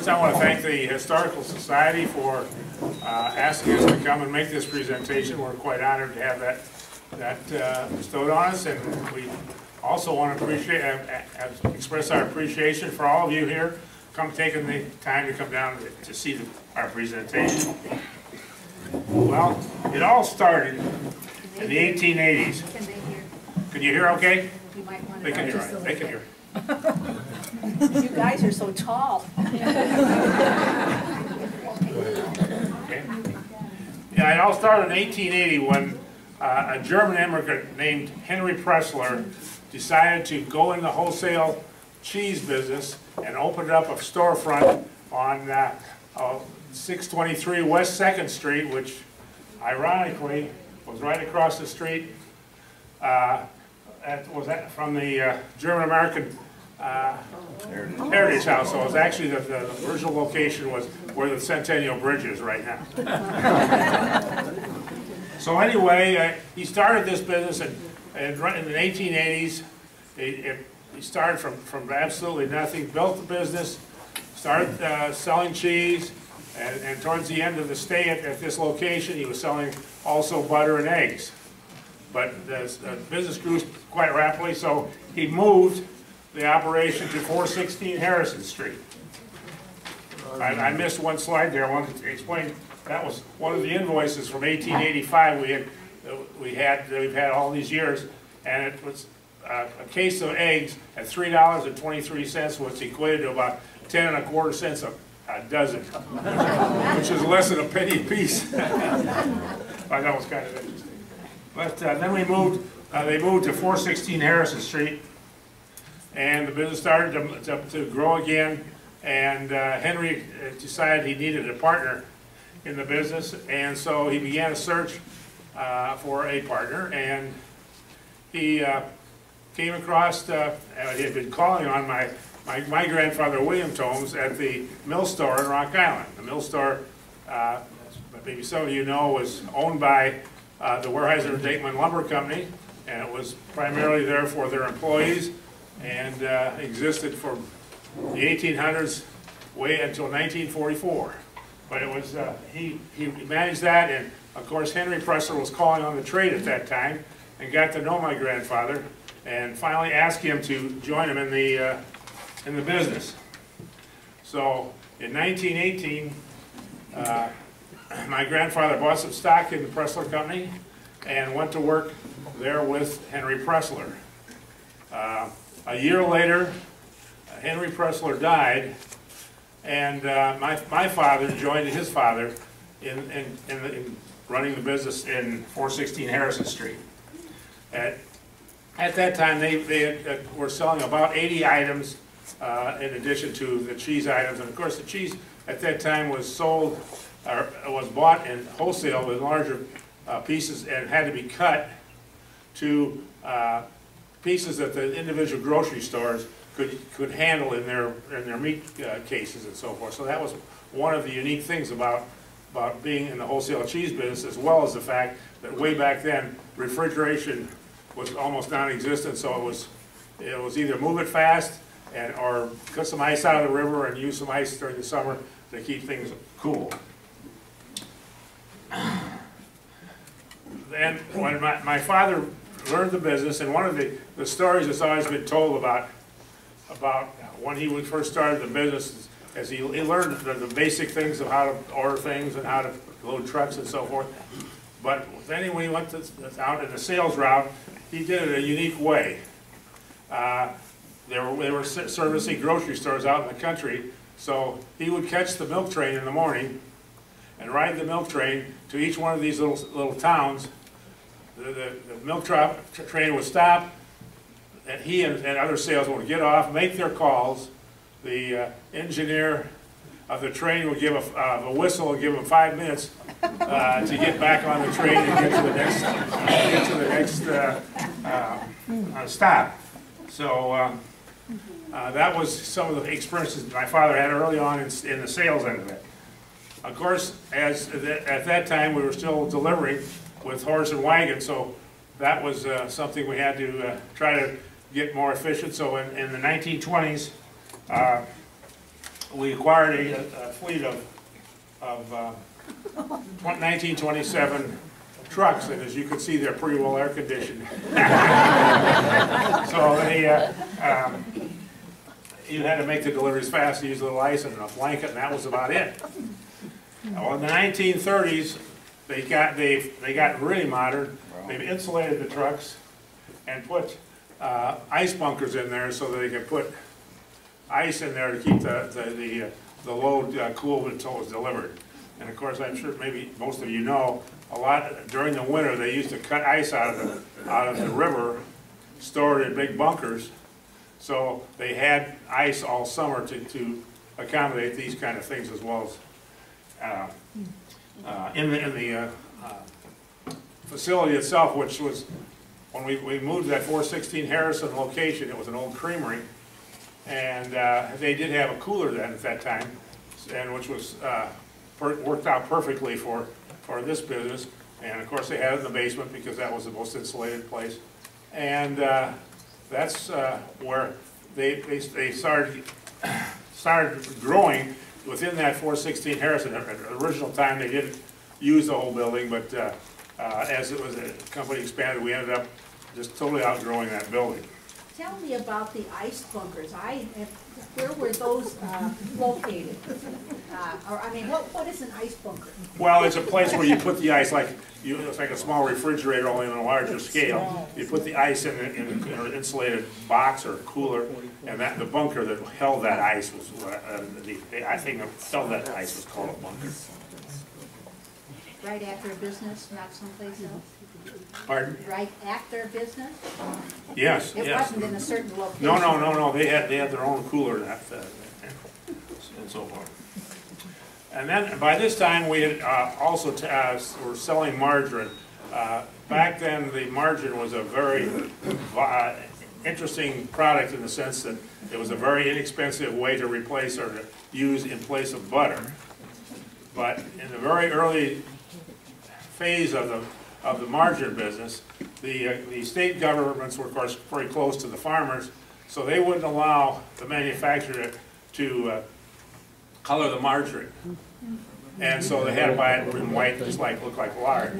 First, I want to thank the Historical Society for asking us to come and make this presentation. We're quite honored to have that bestowed on us, and we also want to express our appreciation for all of you here taking the time to come down to see our presentation. Well, it all started in the 1880s. Can they hear? Can you hear okay? You might want to They can hear, right? They can hear. You guys are so tall. Okay. Yeah, it all started in 1880 when a German immigrant named Henry Proester decided to go in the wholesale cheese business and opened up a storefront on 623 West 2nd Street, which ironically was right across the street from the German-American Heritage House. So it was actually the original location was where the Centennial Bridge is right now. So anyway, he started this business in the 1880s. He started from absolutely nothing, built the business, started selling cheese, and towards the end of the stay at this location, he was selling also butter and eggs. But the business grew quite rapidly, so he moved the operation to 416 Harrison Street. I missed one slide there. I wanted to explain that was one of the invoices from 1885 we've had all these years, and it was a case of eggs at $3.23, which equated to about 10 1/4 cents a dozen, which is less than a penny a piece. I know it's kind of interesting. But then they moved to 416 Harrison Street, and the business started to grow again, and Henry decided he needed a partner in the business, and so he began a search for a partner, and he came across, he had been calling on my grandfather William Thoms at the mill store in Rock Island. The mill store, maybe some of you know, was owned by the Weyerhaeuser Dakeman Lumber Company, and it was primarily there for their employees, and existed from the 1800s way until 1944. But it was he managed that, and of course Henry Proester was calling on the trade at that time, and got to know my grandfather, and finally asked him to join him in the business. So in 1918, my grandfather bought some stock in the Proester Company and went to work there with Henry Proester. A year later, Henry Proester died, and my father joined his father in running the business in 416 Harrison Street. At that time, they were selling about 80 items in addition to the cheese items, and of course the cheese at that time was sold, or was bought in wholesale in larger pieces, and had to be cut to pieces that the individual grocery stores could handle in their meat cases and so forth. So that was one of the unique things about being in the wholesale cheese business, as well as the fact that way back then refrigeration was almost non-existent. So it was either move it fast or cut some ice out of the river and use some ice during the summer to keep things cool. And when my father learned the business, and one of the stories that's always been told about when he first started the business, as he learned the basic things of how to order things and how to load trucks and so forth. But then when he went out in the sales route, he did it a unique way. They were servicing grocery stores out in the country, so he would catch the milk train in the morning and ride the milk train to each one of these little towns. The milk train would stop, and he and other salesmen would get off, make their calls. The engineer of the train would give a whistle and give them 5 minutes to get back on the train and get to the next stop. So that was some of the experiences my father had early on in the sales end of it. Of course, at that time we were still delivering with horse and wagon, so that was something we had to try to get more efficient. So in the 1920s, we acquired a fleet of 1927 trucks, and as you can see, they're pretty well air conditioned. So you had to make the deliveries fast, use a little ice and a blanket, and that was about it. Well, in the 1930s, they got really modern. They've insulated the trucks and put ice bunkers in there so that they could put ice in there to keep the load cool until it was delivered. And of course, I'm sure maybe most of you know, during the winter they used to cut ice out of the river, store it in big bunkers. So they had ice all summer to accommodate these kind of things, as well as in the facility itself, which was, when we moved to that 416 Harrison location, it was an old creamery, and they did have a cooler then at that time, and which was worked out perfectly for this business. And of course they had it in the basement because that was the most insulated place, and that's where they started growing within that 416 Harrison. At the original time they didn't use the whole building, but as it was, the company expanded, we ended up just totally outgrowing that building. Tell me about the ice bunkers. Where were those located? Or I mean, what is an ice bunker? Well, it's a place where you put the ice, it's like a small refrigerator, only on a larger scale. You put the ice in an insulated box or cooler, and the bunker that held that ice was, I think that held that ice was called a bunker. Right after a business, not someplace else? Pardon? Right after a business? Yes, It yes. wasn't in a certain location? No. They had their own cooler and so forth. And then by this time we had also were selling margarine. Back then the margarine was a very interesting product in the sense that it was a very inexpensive way to replace or to use in place of butter. But in the very early phase of the margarine business, the state governments were, of course, very close to the farmers, so they wouldn't allow the manufacturer to color the margarine. And so they had to buy it in white, just look like lard.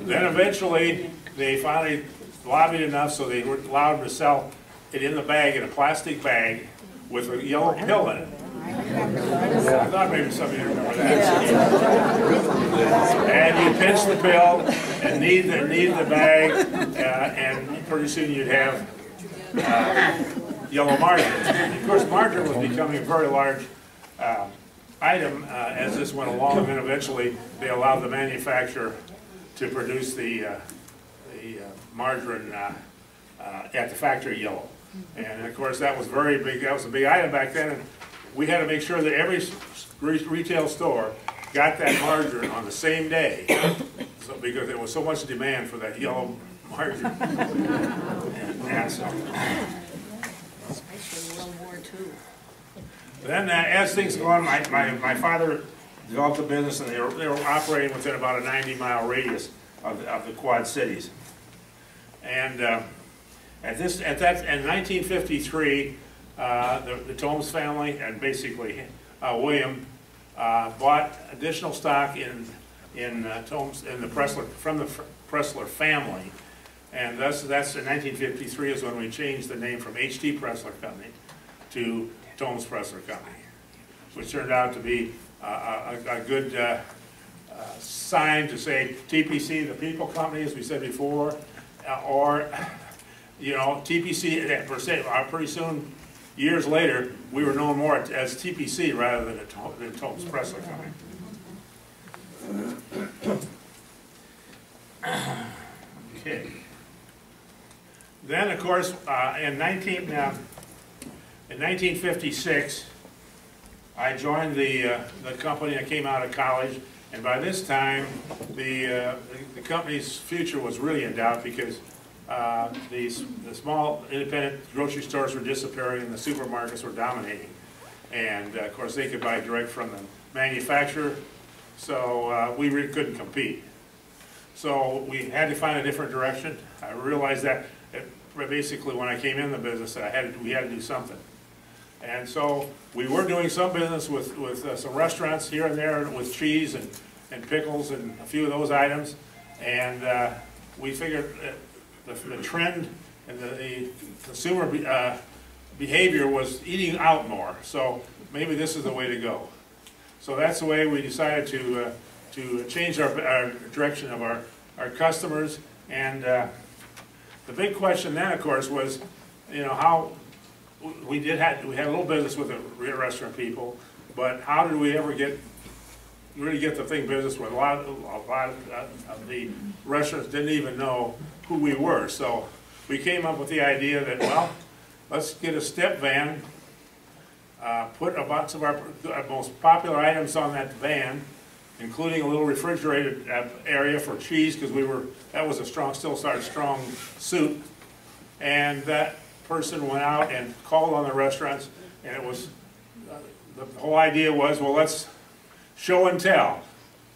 Then eventually, they finally lobbied enough so they were allowed to sell it in the bag, in a plastic bag, with a yellow pill in it. I thought maybe some of you remember that. And you pinch the pill and knead the bag, and pretty soon you'd have yellow margarine. And of course, margarine was becoming a very large item as this went along, and then eventually they allowed the manufacturer to produce the margarine at the factory yellow. And of course, that was very big. That was a big item back then. And we had to make sure that every retail store got that margarine on the same day, because there was so much demand for that yellow margarine. and so. Especially World War II. Then, as things go on, my father developed a business, and they were operating within about a 90-mile radius of the Quad Cities. And in 1953. The Thoms family and basically William bought additional stock in Thoms from the Proester family, and that's in 1953 is when we changed the name from H.T. Proester Company to Thoms Proester Company, which turned out to be a good sign to say TPC, the People Company, as we said before, or TPC per se. Pretty soon. Years later, we were known more as TPC rather than Thoms Proester Company. Okay. Then, of course, in 1956, I joined the company. I came out of college, and by this time, the company's future was really in doubt because the small independent grocery stores were disappearing and the supermarkets were dominating. And of course they could buy direct from the manufacturer, so we really couldn't compete. So we had to find a different direction. I realized that basically when I came in the business that we had to do something. And so we were doing some business with some restaurants here and there with cheese and pickles and a few of those items. And we figured the trend and the consumer behavior was eating out more. So maybe this is the way to go. So that's the way we decided to change our direction of our customers. And the big question then, of course, was, you know, how we had a little business with the restaurant people, but how did we ever really get the thing business where a lot of the restaurants didn't even know who we were. So we came up with the idea that, well, let's get a step van, put a bunch of our most popular items on that van, including a little refrigerated area for cheese, because that was a still strong suit. And that person went out and called on the restaurants, and it was, the whole idea was, well, let's show and tell.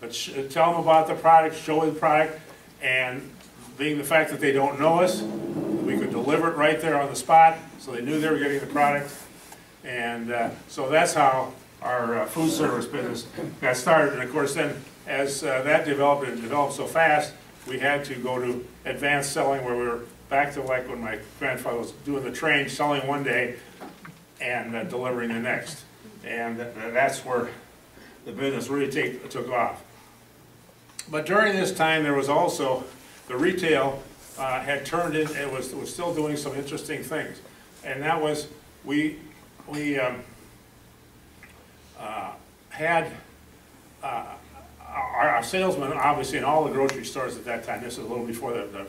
Let's tell them about the product, show the product, and being the fact that they don't know us, we could deliver it right there on the spot, so they knew they were getting the product. And so that's how our food service business got started. And of course then, as that developed and developed so fast, we had to go to advanced selling, where we were back to like when my grandfather was doing the train, selling one day and delivering the next. And that's where the business really took off. But during this time, there was also the retail had turned in, it was still doing some interesting things. And that was, we had our salesmen, obviously, in all the grocery stores at that time. This is a little before the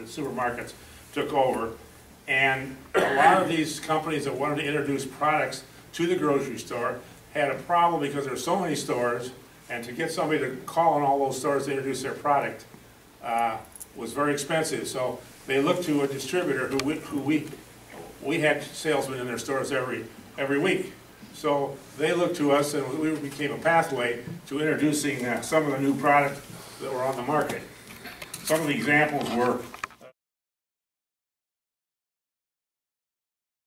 supermarkets took over. And a lot of these companies that wanted to introduce products to the grocery store had a problem because there were so many stores, and to get somebody to call on all those stores to introduce their product was very expensive. So they looked to a distributor who we had salesmen in their stores every week. So they looked to us, and we became a pathway to introducing some of the new products that were on the market. Some of the examples were